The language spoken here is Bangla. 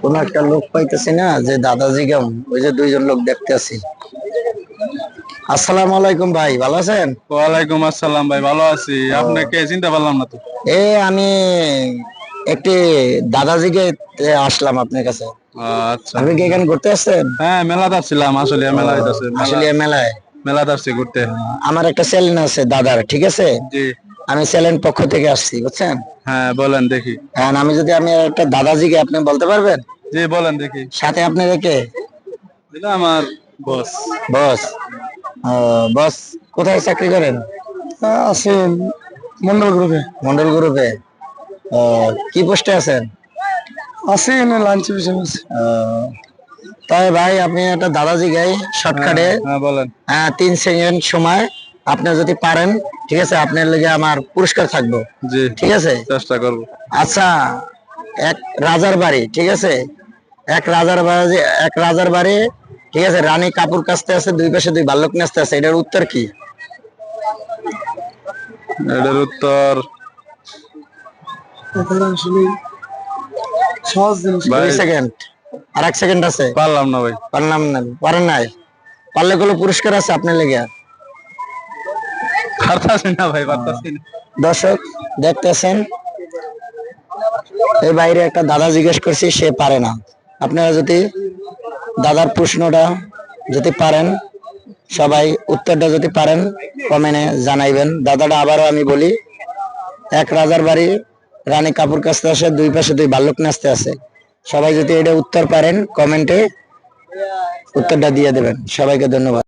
কোন একটা লোক পাইতেছি না যে দাদাজি গাম, ওই যে দুইজন লোক দেখতে আছি। আসসালামু আলাইকুম ভাই, ভালো আছেন? ওয়ালাইকুম আসসালাম ভাই, ভালো আছি। আপনাকে চিনতে পারলাম না তো। আমি একটি দাদাজিকে আসলাম আপনার কাছে। আচ্ছা, আপনি কি এখানে ঘুরতে আসছেন? হ্যাঁ মেলাতে আসছিলাম, আসলে মেলা হইতাছে, আসলে মেলায় মেলাতে আসছি ঘুরতে। আমার একটা চ্যালেঞ্জ আছে দাদার, ঠিক আছে? জি, আমি চ্যালেঞ্জ পক্ষ থেকে আসছি, বুঝছেন? হ্যাঁ বলেন দেখি। আমি একটা দাদাজিকে, আপনি বলতে পারবেন? জি বলেন দেখি। সাথে আপনি রেখে এটা আমার বস। বস। বস কোথায় চাকরি করেন? আছেন মন্ডল গ্রুপে। মন্ডল গ্রুপে। কি পোস্টে আছেন? আছে না লাঞ্চ বিষয় আছে। তাই ভাই, আপনি একটা দাদাজি গাই শর্টকাটে, হ্যাঁ বলেন। 3 সেকেন্ড সময়, আপনি যদি পারেন, ঠিক আছে, আপনার লেগে আমার পুরস্কার থাকবো। জি, ঠিক আছে, চেষ্টা করব। আচ্ছা। এক রাজার বাড়ি, ঠিক আছে, এক রাজার বাড়ি, ঠিক আছে, রানী কাপুর কাছতে আছে, দুই পাশে দুই ভাল্লুক নাচতে আছে, এটার উত্তর কি? এটার উত্তর সহজ জিনিস ভাই। 2 সেকেন্ড, আর 1 সেকেন্ড আছে। পারলাম না ভাই। পারলাম না, পারেন নাই? পারলে কোনো পুরস্কার আছে আপনার লেগে। পারতাছি না ভাই, পারতাছি না। দর্শক দেখতেছেন, এই বাইরে একটা দাদা জিজ্ঞেস করছি, সে পারে না। আপনারা যদি দাদার প্রশ্নটা যদি পারেন, সবাই উত্তরটা যদি পারেন, কমেন্টে জানাইবেন। দাদাটা আবারও আমি বলি, এক রাজার বাড়ি, রানী কাপুর কাছতে আসে, দুই পাশে দুই ভাল্লুক নাচতে আছে। সবাই যদি এটা উত্তর পারেন, কমেন্টে উত্তরটা দিয়ে দেবেন। সবাইকে ধন্যবাদ।